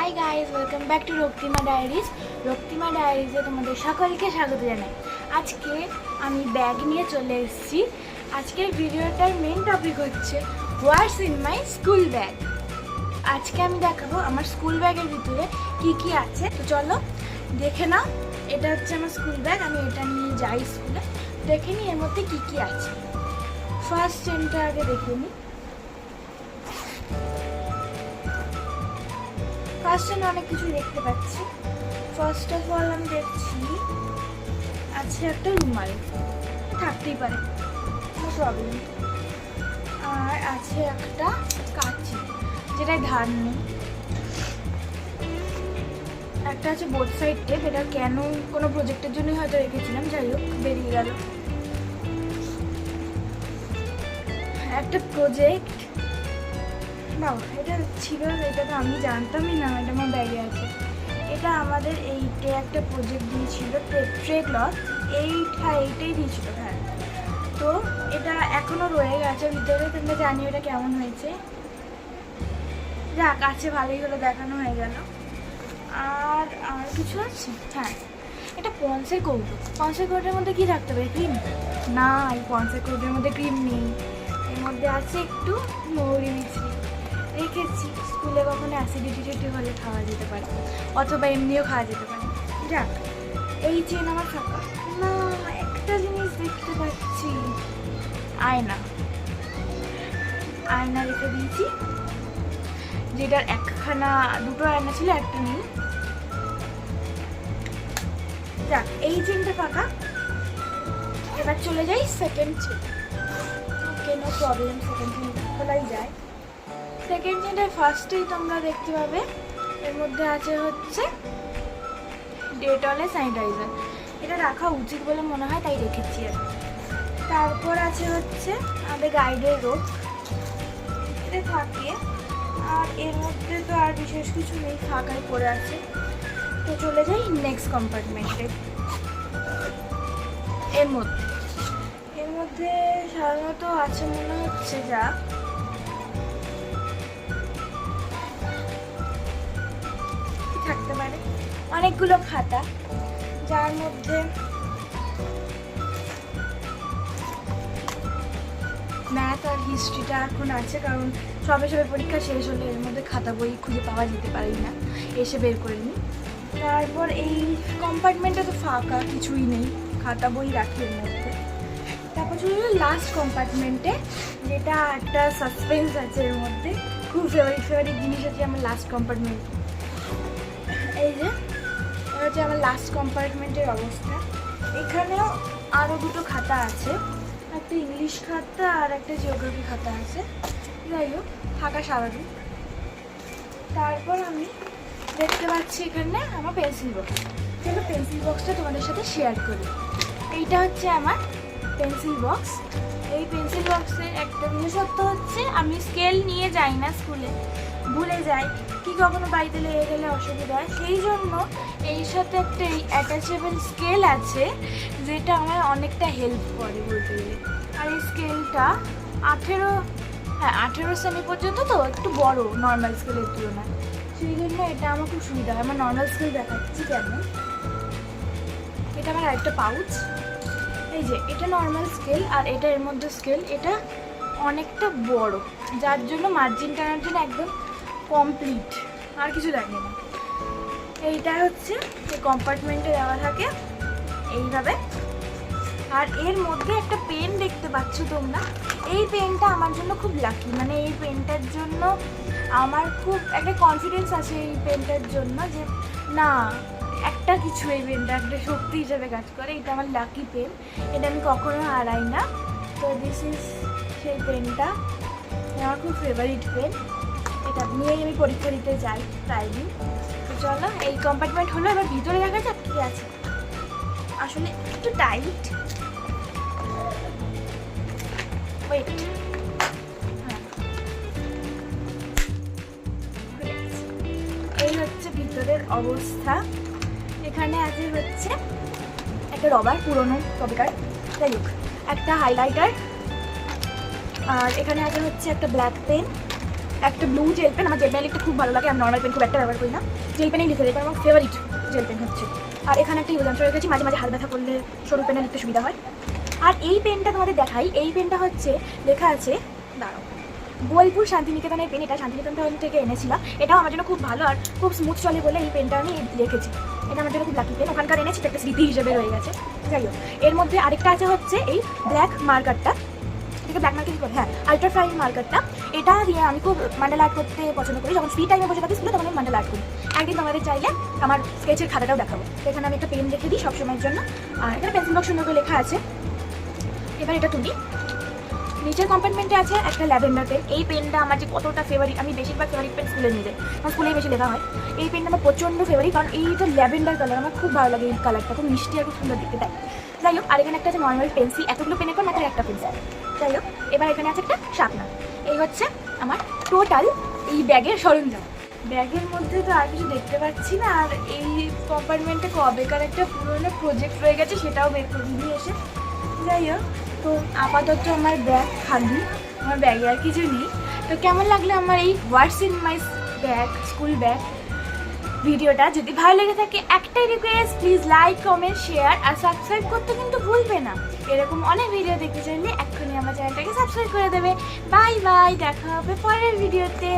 High guys, welcome back to Raktima diaries. Raktima ডায়েরিজে তোমাদের সকলকে স্বাগত জানাই। আজকে আমি ব্যাগ নিয়ে চলে এসেছি। আজকের ভিডিওটার মেন টপিক হচ্ছে হোয়াটস ইন মাই স্কুল ব্যাগ। আজকে আমি দেখাবো আমার স্কুল ব্যাগের ভিতরে কি কি আছে। তো চলো দেখে নাও। এটা হচ্ছে আমার স্কুল ব্যাগ, আমি এটা নিয়ে যাই স্কুলে। দেখে নিই এর মধ্যে কি কি আছে। ফার্স্ট চেনটা আগে দেখে নিই। ফার্স্ট চেনে অনেক কিছু দেখতে পাচ্ছি। ফার্স্ট অফ অল আমি দেখছি আছে একটা রুমাল, থাকতেই পারে, নো প্রবলেম। আর আছে একটা কাঁচি, যেটাই ধার নেই। একটা আছে বোথ সাইড টেপ, এটা কেন কোনো প্রজেক্টের জন্যই হয়তো রেখেছিলাম, যাই হোক বেরিয়ে গেল। একটা প্রজেক্ট, বাবা এটা ছিল, এটা তো আমি জানতামই না, এটা আমার ব্যাগে আছে। এটা আমাদের এইটে একটা প্রজেক্ট দিয়েছিল, ট্রে ক্লথ, এইটাই দিয়েছিল। হ্যাঁ, তো এটা এখনো রয়ে গেছে ভিতরে। তোমরা জানিও এটা কেমন হয়েছে। যাক, আছে, ভালোই হলো, দেখানো হয়ে গেল। আর আর কিছু আছে? হ্যাঁ, এটা পন্সের কৌটো। পন্সের কৌটোর মধ্যে কি থাকতে পারে? ক্রিম? না, এই পন্সের কৌটোর মধ্যে ক্রিম নেই। এর মধ্যে আছে একটু মৌরি মিছরি, রেখেছি। স্কুলে কখনো অ্যাসিডিটি হলে খাওয়া যেতে পারে, অথবা এমনিও খাওয়া যেতে পারে। যাক, এই চেন আমার ফাঁকা। না, একটা জিনিস দেখতে পাচ্ছি, আয়না। আয়না রেখে দিয়েছি, যেটার দুটো আয়না ছিল, একটা নেই। যাক, এই চেনটা ফাঁকা। এবার চলে যাই সেকেন্ড চেন। ওকে, নো প্রবলেম, সেকেন্ড চেন খোলাই যায়। সেকেন্ড চেনটা ফার্স্টেই তোমরা দেখতে পাবে, এর মধ্যে আছে হচ্ছে ডেটলের স্যানিটাইজার। এটা রাখা উচিত বলে মনে হয়, তাই রেখেছি। আর তারপর আছে হচ্ছে আমাদের গাইডের রোপ, এটা থাকে। আর এর মধ্যে তো আর বিশেষ কিছু নেই, ফাঁকাই পড়ে আছে। তো চলে যাই নেক্সট কম্পার্টমেন্টে। এর মধ্যে সাধারণত আছে মনে হচ্ছে, যা থাকতে পারে, অনেকগুলো খাতা, যার মধ্যে ম্যাথ আর হিস্ট্রিটা এখন আছে, কারণ সবে পরীক্ষা শেষ হলে এর মধ্যে খাতা বই খুঁজে পাওয়া যেতে পারেই না, এসে বের করে নিই। তারপর এই কম্পার্টমেন্টে তো ফাঁকা, কিছুই নেই, খাতা বই রাখি এর মধ্যে। তারপর চলে গেল লাস্ট কম্পার্টমেন্টে, যেটা একটা সাসপেন্স আছে এর মধ্যে। খুব ফেভারিট জিনিস আছে আমার লাস্ট কম্পার্টমেন্টে। এই যে এটা হচ্ছে আমার লাস্ট কম্পার্টমেন্টের অবস্থা। এখানেও আরও দুটো খাতা আছে, একটা ইংলিশ খাতা আর একটা জিওগ্রাফি খাতা আছে। যাই হোক, থাকা স্বাভাবিক। তারপর আমি দেখতে পাচ্ছি এখানে আমার পেন্সিল বক্স। চলো পেন্সিল বক্সটা তোমাদের সাথে শেয়ার করি। এইটা হচ্ছে আমার পেন্সিল বক্স। এই পেন্সিল বক্সের একটা বিশেষত্ব হচ্ছে, আমি স্কেল নিয়ে যাই না স্কুলে, ভুলে যাই, কি কখনো বাড়িতে লেগে গেলে অসুবিধা হয়। সেই জন্য এই সাথে একটা অ্যাটাচেবল স্কেল আছে, যেটা আমার অনেকটা হেল্প করে বলতে গেলে। আর এই স্কেলটা 18 সেমি পর্যন্ত, তো একটু বড় নর্মাল স্কেলের তুলনায়। সেই জন্য এটা আমার খুব সুবিধা হয়। আমার নর্মাল স্কেল দেখাচ্ছি কেমন। এটা আমার আরেকটা পাউচ। এই যে এটা নর্মাল স্কেল, আর এটা এর মধ্যে স্কেল। এটা অনেকটা বড়, যার জন্য মার্জিন টানার জন্য একদম কমপ্লিট, আর কিছু লাগে না। এইটা হচ্ছে এই কম্পার্টমেন্টে দেওয়া থাকে এইভাবে। আর এর মধ্যে একটা পেন দেখতে পাচ্ছ তোমরা। এই পেনটা আমার জন্য খুব লাকি, মানে এই পেনটার জন্য আমার খুব একটা কনফিডেন্স আছে এই পেনটার জন্য, যে না, একটা কিছু এই পেনটা একটা শক্তি হিসেবে কাজ করে। এটা আমার লাকি পেন, এটা আমি কখনো হারাই না। তো দিস ইজ সেই পেনটা, আমার খুব ফেভারিট পেন। এটা নিয়েই আমি পরীক্ষা দিতে যাই প্রায় দিন। তো চলো, এই কম্পার্টমেন্ট হলো, এবার ভিতরে দেখা যাক কী আছে। আসলে একটু টাইট, ওয়েট। হ্যাঁ, এই হচ্ছে ভিতরের অবস্থা। এখানে আছে হচ্ছে একটা রবার, পুরোনো কপিকার, যাই হোক, একটা হাইলাইটার, আর এখানে আছে হচ্ছে একটা ব্ল্যাক পেন, একটা ব্লু জেল পেন। আমার জেল পেন লিখতে খুব ভালো লাগে, আমি নর্মাল পেন খুব একটা ব্যবহার করি না, জেল পেনেই লিখে দিই, কারণ আমার ফেভারিট জেল পেন হচ্ছে। আর এখানে একটা ইউজ অ্যান্সার রেখেছি, মাঝে মাঝে হাত ব্যথা করলে সরু পেনে লিখতে সুবিধা হয়। আর এই পেনটা তোমাদের দেখাই, এই পেনটা হচ্ছে লেখা আছে, দাঁড়াও, বোলপুর শান্তিনিকেতনের পেন। এটা শান্তিনিকেতন থেকে এনেছিলাম, এটাও আমার জন্য খুব ভালো আর খুব স্মুথ চলে বলে এই পেনটা আমি লিখেছি। এটা আমার জন্য খুব লাকি পেন, ওখানকার এনেছি, একটা স্মৃতি হিসেবে রয়ে গেছে। যাই হোক, এর মধ্যে আরেকটা আছে হচ্ছে এই ব্ল্যাক মার্কারটা, এটাকে ব্ল্যাক মার্কার বলে, হ্যাঁ, আল্ট্রা ফাইন মার্কারটা। এটা দিয়ে আমি খুব মান্ডালা আর্ট করতে পছন্দ করি, যখন ফ্রি টাইমে বসে থাকি স্কুলে তখন আমি মান্ডালা আর্ট করি। একদিন তোমাদের চাইলে আমার স্কেচের খাতাটাও দেখাবো। তো এখানে আমি একটা পেন রেখে দিই সবসময়ের জন্য, আর এখানে পেন্সিল বক্স সুন্দর করে লেখা আছে। এবার এটা তুলি। নিচের কম্পার্টমেন্টে আছে একটা ল্যাভেন্ডার পেন। এই পেনটা আমার যে কতটা ফেভারিট, আমি বেশিরভাগ ফেভারিট পেন স্কুলে নিয়ে যাই, আমার স্কুলেই বেশি লেখা হয়। এই পেনটা আমার প্রচণ্ড ফেভারিট, কারণ এইটা ল্যাভেন্ডার কালার, আমার খুব ভালো লাগে এই কালারটা, খুব মিষ্টি আর খুব সুন্দর দেখতে। তাই যাই হোক, আর এখানে একটা আছে নর্মাল পেন্সিল, এতগুলো পেনের পর মাত্র একটা পেন্সিল। যাই হোক, এবার এখানে আছে একটা শার্পনার। এই হচ্ছে আমার টোটাল এই ব্যাগের সরঞ্জাম। ব্যাগের মধ্যে তো আর কিছু দেখতে পাচ্ছি না, আর এই কম্পার্টমেন্টে কবেকার একটা পুরোনো প্রজেক্ট রয়ে গেছে, সেটাও বের করে নিয়ে এসে। যাই হোক, তো আপাতত আমার ব্যাগ খালি, আমার ব্যাগে আর কিছু নেই। তো কেমন লাগলো আমার এই what's in my bag, school bag ভিডিওটা? যদি ভালো লেগে থাকে একটাই request, please like, comment, share আর সাবস্ক্রাইব করতে কিন্তু ভুলবে না। এরকম অনেক ভিডিও দেখতে চাইলে এক্ষুনি আমার চ্যানেলটাকে সাবস্ক্রাইব করে দেবে। বাই বাই, দেখা হবে পরের ভিডিওতে।